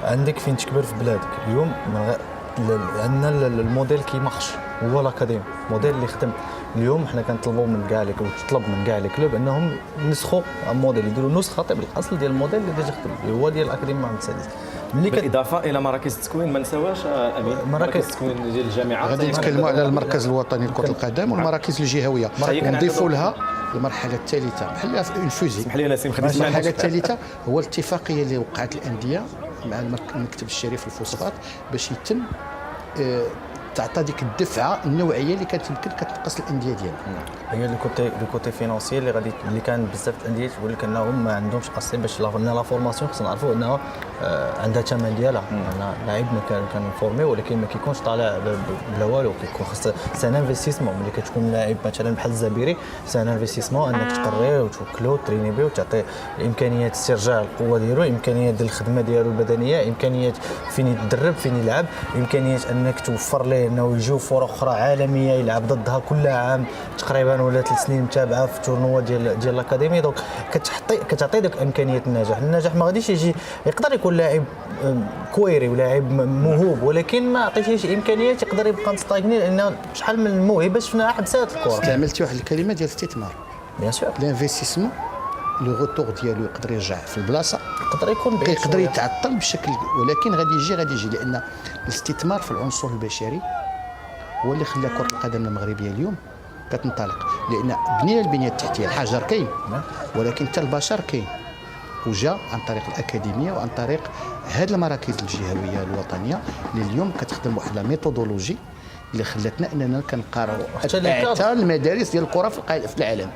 عندك فين تكبر في بلادك. اليوم عندنا الموديل كيماخش هو الاكاديمي موديل اللي خدم. اليوم حنا كنطلبوا من كاع لي وتطلب من كاع لي كلوب انهم ينسخوا الموديل، يديروا نسخه طبق الاصل ديال الموديل اللي ديجا خدم اللي هو ديال الاكاديمي محمد السادس. ملي بالاضافه الى مراكز التكوين ما نساواش امين مراكز التكوين ديال الجامعات. غادي نتكلموا على المركز الوطني لكره القدم والمراكز الجهويه ونضيفوا لها المرحله الثالثه بحال الفوزي. اسمح لي نسيم خديت المرحله الثالثه هو الاتفاقيه اللي وقعت الانديه مع المكتب الشريف للفوسفات باش يتم تعطى ديك الدفعه النوعيه اللي كانت يمكن كتنقص الانديه ديالنا. هي الكوتي فينانسي اللي كان بزاف الانديه تقول لك انهم ما عندهمش اصلا باش لا فورماسيون خصنا نعرفوا انها عندها ثمن ديالها. لاعب كان فورمي ولكن ما كيكونش طالع بلا والو، كيكون خص سان انفستيسمون. ملي كتكون لاعب مثلا بحال الزبيري سان انفستيسمون انك تقريه وتوكلو تريني به وتعطيه امكانيات استرجاع القوه ديالو، امكانيات ديال الخدمه ديالو البدنيه، امكانيات فين يتدرب فين يلعب، امكانيات انك توفر ليه انه يجيو فرق اخرى عالميه يلعب ضدها كل عام تقريبا ولا 3 سنين متابعه في تورنوا ديال الاكاديمي. دونك كتعطي ديك امكانيه النجاح ما غاديش يجي. يقدر يكون لاعب كويري ولاعب موهوب ولكن ما عطيتيش امكانيات يقدر يبقى مستاغني، لان شحال من الموهبه شفناها حبسات الكره. استعملتي واحد الكلمه ديال الاستثمار بيان سور. الانفستيسمون لو روتور ديالو يقدر يرجع في البلاصه، يقدر يكون بعيد يقدر شوية. يتعطل بشكل، ولكن غادي يجي لان الاستثمار في العنصر البشري هو اللي خلى كره القدم المغربيه اليوم كتنطلق. لان بنينا البنيه التحتيه، الحجر كاين ولكن حتى البشر كاين، وجا عن طريق الاكاديميه وعن طريق هذه المراكز الجهويه الوطنيه اللي اليوم كتخدم واحد لا ميثودولوجي اللي خلاتنا اننا كنقارعوا حتى المدارس ديال الكره في العالم.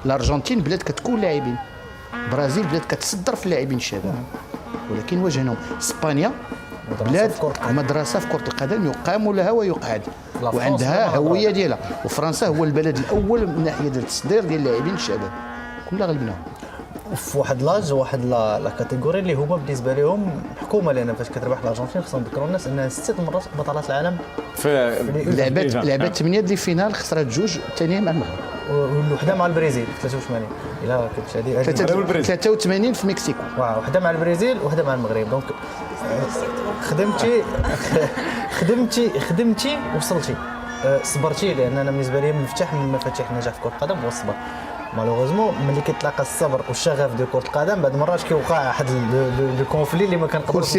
الارجنتين بلاد كتكون لاعبين، البرازيل بلاد كتصدر في اللاعبين الشباب، ولكن واجهناهم اسبانيا بلاد مدرسه في كره القدم يقام لها ويقعد وعندها هويه ديالها، وفرنسا هو البلد الاول من ناحيه التصدير ديال اللاعبين الشباب كلها غلبناهم. في واحد لاج واحد لا كاتيجوري اللي هما بالنسبه لهم حكومه، لان فاش كتربح الارجنتين خصنا نذكروا الناس انها 6 مرات بطلات العالم في لعبات 8 ديال الفينال، خسرت 2 الثانيه مع المغرب وحده مع البرازيل في 83 الا كنت هذه 83 في مكسيكو، وحده مع البرازيل وحده مع المغرب. دونك خدمتي وصلتي، صبرتي، لان انا بالنسبه لي مفتاح من مفاتيح النجاح في كره القدم هو الصبر. مالوغوزمون ملي كيتلاقى الصبر والشغف ديال كره القدم بعض المرات كيوقع واحد لو كونفلي اللي ما كنقدرش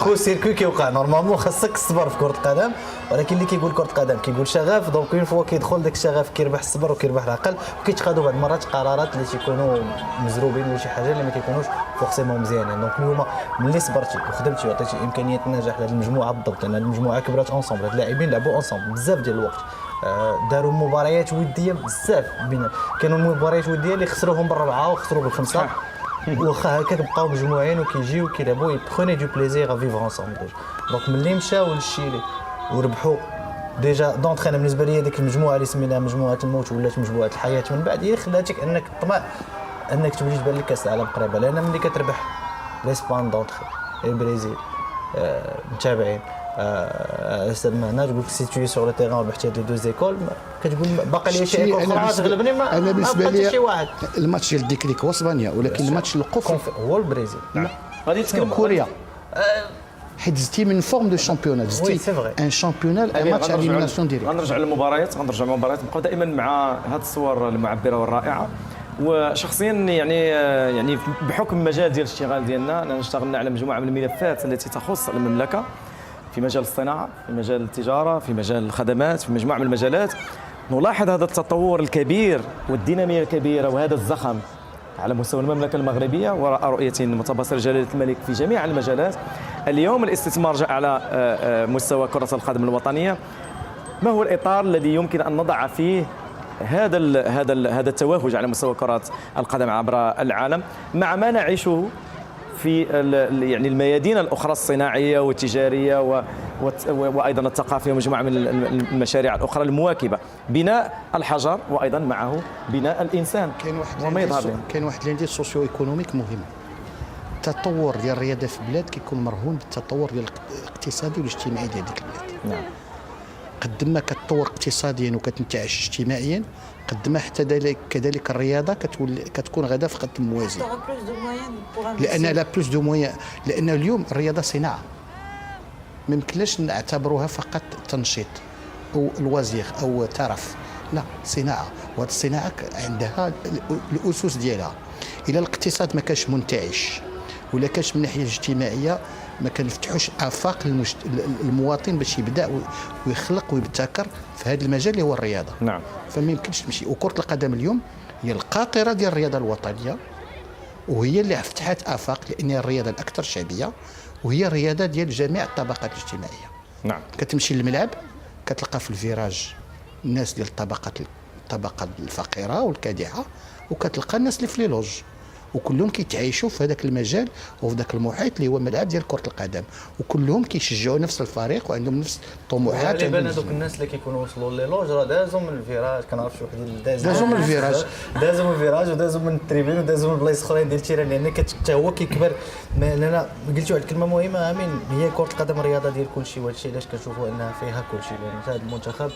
كل سيركوي كيوقع. نورمالمون خاصك الصبر في كره القدم، ولكن اللي كيقول كره القدم كيقول شغف. دونك اون فوا كيدخل داك الشغف كيربح الصبر وكيربح العقل، وكيتخادوا بعض المرات قرارات اللي تيكونوا مزروبين ولا شي حاجه اللي ما كيكونوش فورسيمون مزيانين. دونك اليوم ملي صبرتي وخدمتي وعطيتي امكانيه النجاح لهذه المجموعه بالضبط، لان المجموعه كبرات اونصومبل، هاد اللاعبين لعبوا اونصومبل بزاف ديال الوقت، داروا مباريات وديه بزاف بين كانوا مباريات وديه اللي خسروهم بالربعه وخسروا بالخمسه، واخا هكا كيبقاو مجموعين وكيجيو كيلعبوا يبخوني دو بليزير ا فيفر انصومبل. دونك ملي مشاو للشيلي وربحوا ديجا دونك انا بالنسبه لي هذيك المجموعه اللي سميناها مجموعه الموت ولات مجموعه الحياه من بعد هي خلاتك انك تطمع انك تولي تبان لك كاس العالم قريبه. لان ملي كتربح لاسبان دونتخ البرازيل متابعين معنا تقول سي تو سور لو تيران وربحتي هاد دو زيكول كتقول باقي لي شي ايكول اخرى تغلبني. ما انا بالنسبه لي شي واحد الماتش ديال ديكليك هو اسبانيا، ولكن الماتش الوقوف هو البرازيل. غادي نتكلموا كوريا حيت زدتي من فورم دو شامبيونات، زدتي ان شامبيونات ان ماتش اليميناسيون ديريكت. غنرجع للمباريات نبقاو دائما مع هذه الصور المعبره والرائعه. وشخصيا يعني بحكم المجال ديال الاشتغال ديالنا اننا اشتغلنا على مجموعه من الملفات التي تخص المملكه في مجال الصناعه، في مجال التجاره، في مجال الخدمات، في مجموعه من المجالات. نلاحظ هذا التطور الكبير والديناميه الكبيره وهذا الزخم على مستوى المملكه المغربيه وراء رؤيه متبصر جلاله الملك في جميع المجالات. اليوم الاستثمار جاء على مستوى كره القدم الوطنيه. ما هو الاطار الذي يمكن ان نضع فيه هذا التوهج على مستوى كرة القدم عبر العالم مع ما نعيشه في يعني الميادين الاخرى الصناعيه والتجاريه وايضا الثقافيه ومجموعه من المشاريع الاخرى المواكبه، بناء الحجر وايضا معه بناء الانسان. كاين واحد الانديه سوسيو ايكونوميك مهم. التطور ديال الرياضه في البلاد كيكون مرهون بالتطور ديال الاقتصادي والاجتماعي ديال ديك البلاد. نعم. قد ما كتطور اقتصاديا وكتنتعش اجتماعيا قد ما حتى كذلك الرياضه كتكون غدا في خط موازي. لان لا بلوس دو مويان، لان اليوم الرياضه صناعه ما يمكنلاش نعتبروها فقط تنشيط، او الوزير او ترف، لا، صناعه، وهذه الصناعه عندها الاسس ديالها. الى الاقتصاد ما كانش منتعش ولا كانش من الناحيه الاجتماعيه ما كنفتحوش افاق المواطن باش يبدا ويخلق ويبتكر في هذا المجال اللي هو الرياضه. نعم. فما يمكنش تمشي. وكره القدم اليوم هي القاطره ديال الرياضه الوطنيه، وهي اللي فتحت افاق، لان الرياضه الاكثر شعبيه وهي الرياضه ديال جميع الطبقات الاجتماعيه. نعم. كتمشي للملعب كتلقى في الفيراج الناس ديال الطبقه الفقيره والكادحه، وكتلقى الناس اللي في لي لوج، وكلهم كيتعايشوا في هذاك المجال وفي ذاك المحيط اللي هو ملعب ديال كره القدم، وكلهم كيشجعوا نفس الفريق وعندهم نفس الطموحات. غالبا هذوك الناس اللي كيكونوا وصلوا لي لوج راه دازوا من الفيراج، كنعرف شي وحدين دازوا من الفيراج، دازوا من الفيراج ودازوا من التريبين ودازوا من بلايص اخرين ديال التيران، لان حتى هو كيكبر. لان قلت واحد الكلمه مهمه امين، هي كره القدم الرياضه ديال كل شيء، وهذا الشيء علاش كنشوفوا انها فيها كل شيء، لان هذا المنتخب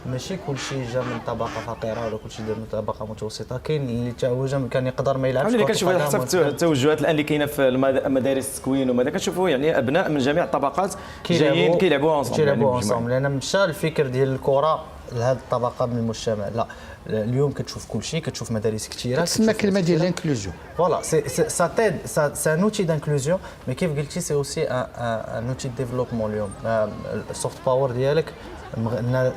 ماشي كل شيء جا من طبقه فقيره ولا كل شيء جا من طبقه متوسطه، كاين اللي تا هو جا كان يقدر ما يلعبش. اللي كنشوفوا حتى في التوجهات الان اللي كاينه في المدارس التكوين وماذا، كنشوفوا يعني ابناء من جميع الطبقات جايين كيلعبوا انصومبل. لان مشى الفكر ديال الكره لهذه الطبقه من المجتمع. لا، اليوم كتشوف كل شيء، كتشوف مدارس كثيره، تسمى كلمه ديال لانكلوزيون. فوالا سا تيد سا ان اوتي دانكلوزيون، مي كيف قلتي سي اوسي ان اوتي ديفلوبمون. اليوم السوفت باور ديالك،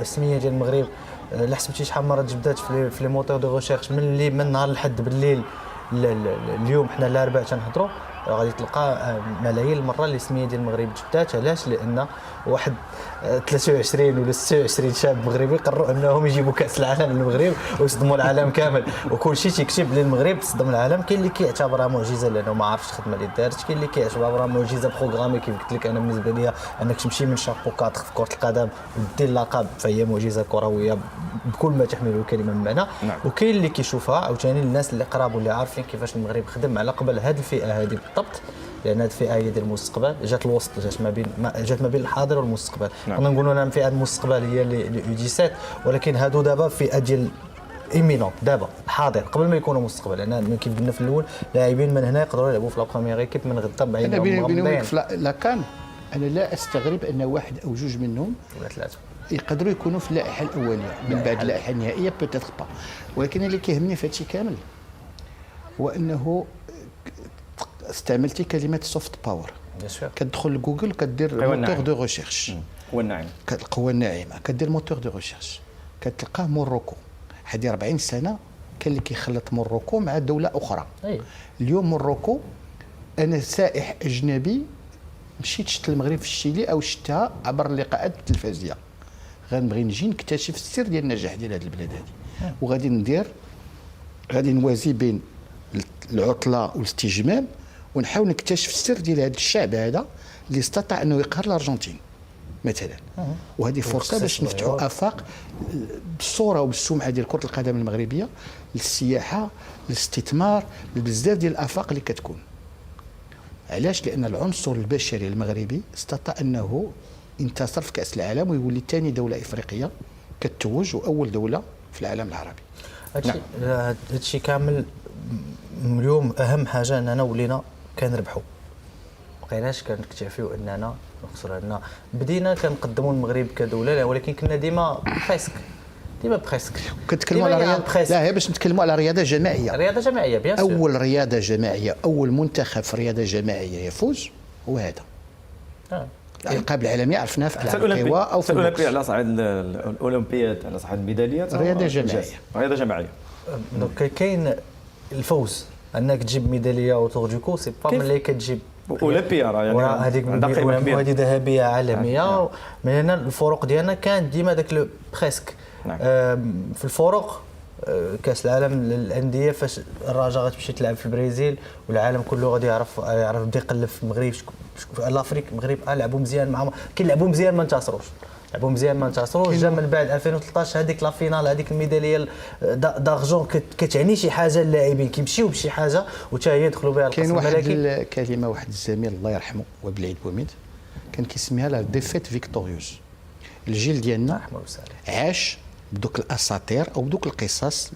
السميه ديال المغرب لا حسبتي شحال مره جبدات في لي موتور دو ريشيرش من نهار لحد بالليل. اليوم حنا الاربعاء تنهضروا غادي تلقى ملايين المره اللي السميه ديال المغرب جبدات. علاش؟ لان واحد 23 ولا 26 شاب مغربي قرروا انهم يجيبوا كاس العالم للمغرب ويصدموا العالم كامل، وكل شيء تيكتب للمغرب تصدم العالم. كاين اللي كيعتبرها معجزه لانه ما عرفش الخدمه اللي دارت، كاين اللي كيعتبرها معجزه بروغرامي. كيف قلت لك انا بالنسبه لي انك تمشي من شابو 4 في كره القدم ودير اللقب فهي معجزه كرويه بكل ما تحمله الكلمه من معنى. نعم. وكاين اللي كيشوفها عاوتاني الناس اللي قراب واللي عارفين كيفاش المغرب خدم على قبل هذه الفئه هذه بالضبط، لان هذه الفئه هي ديال المستقبل، جات الوسط، جات ما بين الحاضر والمستقبل. نعم. نقولوا انا فئه المستقبل هي اللي يو 17، ولكن هادو دابا فئه ديال ايمينون دابا حاضر قبل ما يكونوا مستقبل. لان كيف قلنا في الاول لاعبين من هنا يقدروا يلعبوا في لا بروميير ايكيب من غدا بعين. انا بيني وبينك في لاكان انا لا استغرب ان واحد او جوج منهم ولا ثلاثه يقدروا يكونوا في اللائحه الاوليه من بعد اللائحه النهائيه بوتيتر با. ولكن اللي كيهمني في هادشي كامل هو انه استعملتي كلمه سوفت باور. كتدخل لجوجل كدير موتور دو ريشيرش، القوى الناعمه، القوى الناعمه، كدير موتور دو ريشيرش كتلقاه موروكو. هذه 40 سنه كان اللي كيخلط موروكو مع دوله اخرى. اليوم موروكو انا سائح اجنبي مشيت شفت المغرب في الشيلي او شفتها عبر اللقاءات التلفزيونيه، غنبغي نجي نكتشف السر ديال النجاح ديال هذه البلاد هذه، وغادي نوازي بين العطله والاستجمام ونحاول نكتشف السر ديال هذا الشعب هذا اللي استطاع انه يقهر الارجنتين مثلا. وهذه فرصه باش نفتحوا افاق بالصوره وبالسمعه ديال كره القدم المغربيه للسياحه، للاستثمار، بزاف ديال الافاق اللي كتكون. علاش؟ لان العنصر البشري المغربي استطاع انه ينتصر في كاس العالم ويولي ثاني دوله افريقيه كتتوج واول دوله في العالم العربي. هادشي كامل اليوم اهم حاجه اننا ولينا كنربحوا، ما بقيناش كنكتفيو اننا نخسروا. لنا بدينا كنقدموا المغرب كدوله، ولكن كنا ديما بريسك كنتكلموا على رياضه. لا، هي باش نتكلموا على رياضه جماعيه. رياضه جماعيه بيان سور. اول رياضه جماعيه، اول منتخب في رياضه جماعيه يفوز هو هذا. الالقاب العالميه عرفناها في العاب القوى او في الاولمبي على صعيد الاولمبياد على صعيد الميداليات. رياضه جماعيه. دونك كاين الفوز انك تجيب ميداليه اوتور دو كو، سي با ملي كتجيب اولمبيا راه يعني هذيك هذه ذهبيه عالميه. من هنا الفروق ديالنا كانت ديما داك لو بريسك. في الفروق كاس العالم للانديه فاش الرجاء غتمشي تلعب في البرازيل والعالم كله غادي يعرف بدا يقلب في المغرب لافريك. المغرب لعبوا مزيان معهم، كيلعبوا مزيان ما انتصروش، لعبوا مزيان ما انتصروش. جا من بعد 2013 هذيك لا فينال، هذيك الميداليه دارجون كتعني شي حاجه. اللاعبين كيمشيو بشي حاجه وتا هي يدخلوا بها القسم الملكي. كاين واحد الكلمه، واحد الزميل الله يرحمه وبالعيد بوميد كان كيسميها لا ديفيت فيكتوريوز. الجيل ديالنا عاش بدوك الاساطير او بدوك القصص